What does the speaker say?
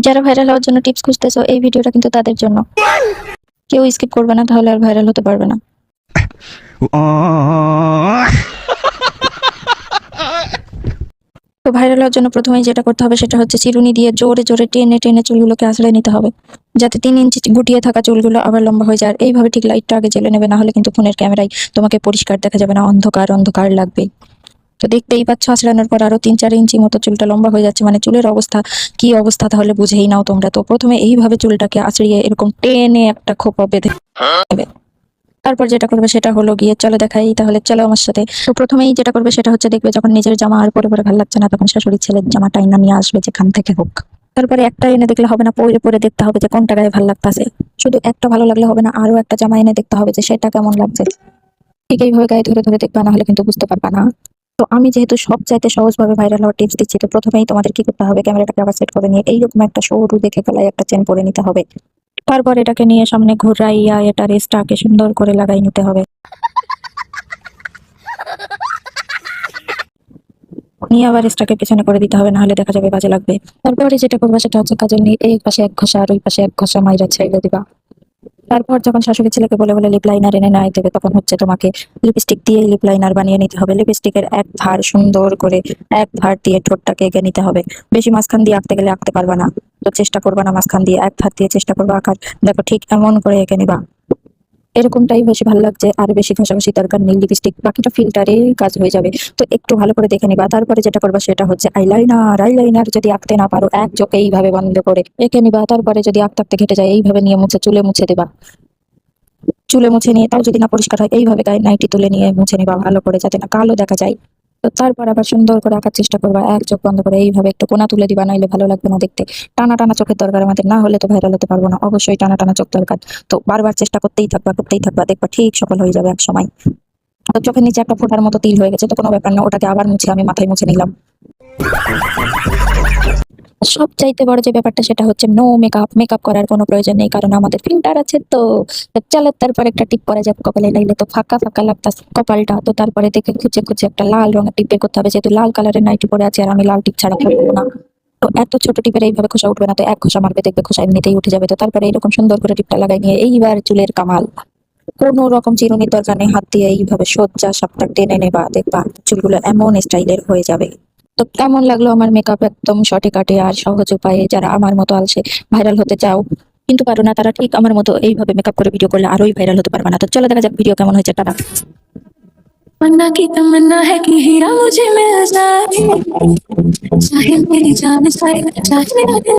যারা ভাইরাল হওয়ার জন্য টিপস খুঁজতেছো, এই ভিডিওটা কিন্তু তাদের জন্য। কেউ স্কিপ করবে না, তাহলে আর ভাইরাল হতে পারবে না। তো ভাইরাল হওয়ার জন্য প্রথমেই যেটা করতে হবে সেটা হচ্ছে চিরুনি দিয়ে জোরে জোরে টেনে টেনে চুলগুলোকে আঁচড়ে নিতে হবে, যাতে 3 ইঞ্চি গুটিয়ে থাকা চুলগুলো আবার লম্বা হয়ে যায়। আর এইভাবে ঠিক লাইটটা আগে জ্বেলে নেবে, না হলে কিন্তু ফোনের ক্যামেরায় তোমাকে পরিষ্কার দেখা যাবে না, অন্ধকার অন্ধকার লাগবে। তো দেখতেই পাচ্ছ আঁচড়ানোর পর আরো 3-4 ইঞ্চি মতো চুলটা লম্বা হয়ে যাচ্ছে, মানে চুলের অবস্থা কি অবস্থা তাহলে বুঝেই নাও তোমরা। তো প্রথমে এইভাবে চুলটাকে আঁচড়িয়ে এরকম টেনে একটা খোপা বেঁধে নেবে। তারপর যেটা করবে সেটা হলো গিয়ে, চলো দেখাই তাহলে, চলো আমার সাথে। তো প্রথমেই যেটা করবে সেটা হচ্ছে, দেখবে যখন নিজের জামা আর পরে পরে ভালো লাগছে না, তখন শাশুড়ির ছেলের জামাটা এনে নিয়ে আসবে যেখান থেকে হোক। তারপরে একটা এনে দেখলে হবে না, পরে পরে দেখতে হবে যে কোনটা গায়ে ভালো লাগতেছে। শুধু একটা ভালো লাগলে হবে না, আরো একটা জামা এনে দেখতে হবে যে সেটা কেমন লাগছে। ঠিক এইভাবে গায়ে ধরে ধরে দেখবা, না হলে কিন্তু বুঝতে পারবা না। তো আমি যেহেতু সব চাইতে সহজভাবে ভাইরাল হওয়ার টিপস দিচ্ছি, তো প্রথমেই তোমাদের কি করতে হবে, ক্যামেরাটাকে আবার সেট করে নিয়ে এইরকম একটা সরু দেখে গলায় একটা চেন পরে নিতে হবে। তারপর এটাকে নিয়ে সামনে ঘুরাইয়া এটা রেসটাকে সুন্দর করে লাগাই নিতে হবে। নিয়ে আবার রেসটাকে পেছনে করে দিতে হবে, না হলে দেখা যাবে বাজে লাগবে। তারপরে যেটা করবা সেটা হচ্ছে, কাজল নিয়ে এই পাশে এক ঘষা আর ওই পাশে এক ঘষা মাইরা ছেড়ে দিবা। তারপর যখন শাশুড়ি ছেলেকে বলে বলে লিপ লাইনার এনে নাই দেবে, তখন হচ্ছে তোমাকে লিপস্টিক দিয়ে লিপ লাইনার বানিয়ে নিতে হবে। লিপস্টিকের এক ধার সুন্দর করে এক ধার দিয়ে ঠোঁটটাকে এঁকে নিতে হবে। বেশি মাঝখান দিয়ে আঁকতে গেলে আঁকতে পারবা না, তো চেষ্টা করবা না মাঝখান দিয়ে, এক ধার দিয়ে চেষ্টা করবা আঁকার। দেখো ঠিক এমন করে এঁকে নিবা, এরকমটাই বেশি ভালো লাগছে, আর বেশি ঘষাঘষি দরকার নেই। লিপস্টিক বাকিটা ফিল্টারে কাজ হয়ে যাবে, তো একটু ভালো করে দেখে নিবা। তারপরে যেটা করবা সেটা হচ্ছে আইলাইনার। আইলাইনার যদি আঁকতে না পারো, এক চোখে এইভাবে বন্ধ করে এঁকে নিবা। তারপরে যদি আঁকতে আঁকতে ঘেটে যায়, এইভাবে নিয়ে মুছে চুলে মুছে দেবা। চুলে মুছে নিয়ে তাও যদি না পরিষ্কার হয়, এইভাবে গায়ে নাইটি তুলে নিয়ে মুছে নিবা ভালো করে, যাতে না কালো দেখা যায়। তো তারপর আবার সুন্দর করে আঁকার চেষ্টা করবা, এক চোখ বন্ধ করে এইভাবে একটু কোনা তুলে দিবা, নাইলে ভালো লাগবে না দেখতে। টানা টানা চোখের দরকার আমাদের, না হলে তো ভাইরাল হতে পারবো না, অবশ্যই টানা টানা চোখ দরকার। তো বারবার চেষ্টা করতেই থাকবা, দেখবা ঠিক সফল হয়ে যাবে এক সময়। তো চোখের নিচে একটা ফোঁটার মতো তিল হয়ে গেছে, তো কোনো ব্যাপার না, ওটাকে আবার মুছে আমি মাথায় মুছে নিলাম। সব চাইতে বড় যে ব্যাপারটা সেটা হচ্ছে নো মেকআপ। মেকআপ করার কোনো প্রয়োজন নেই, কারণ আমাদের ফিল্টার আছে। তো চলো তারপর একটা টিপ করা যাক কপালে, নাইলে তো ফাঁকা ফাঁকা লাগতাছে কপালটা। তো তারপরে দেখে খুঁজে খুঁজে একটা লাল রঙের টিপ বের করতে হবে, যেহেতু লাল কালারের নাইটি পরে আছে আর আমি লাল টিপ ছাড়া করবো না। তো এত ছোট টিপের এইভাবে খোসা উঠবে না, তো এক ঘষা মারবে, দেখবে খোসা এমনিতেই উঠে যাবে। তো তারপরে এরকম সুন্দর করে টিপটা লাগাই নিয়ে এইবার চুলের কামাল। কোনো রকম চিরুনির দরকার নেই, হাত দিয়ে এইভাবে সোজা সাপটা টেনে নেবা, দেখবা চুলগুলো এমন স্টাইলের হয়ে যাবে। তো কেমন লাগলো আমার মেকআপ, একদম শর্টে কাটে আর সহজ উপায়ে? যারা আমার মতো আলসে ভাইরাল হতে চাও কিন্তু পারো না, তারা ঠিক আমার মতো এইভাবে মেকআপ করে ভিডিও করলে আরোই ভাইরাল হতে পারবে না। তো চলো দেখা যাক ভিডিও কেমন হয়েছে। টাটা। मन्ना की तमन्ना है कि हीरा मुझे मिल जाए, चाहे मेरी जान जाए, चाहे मेरा दिल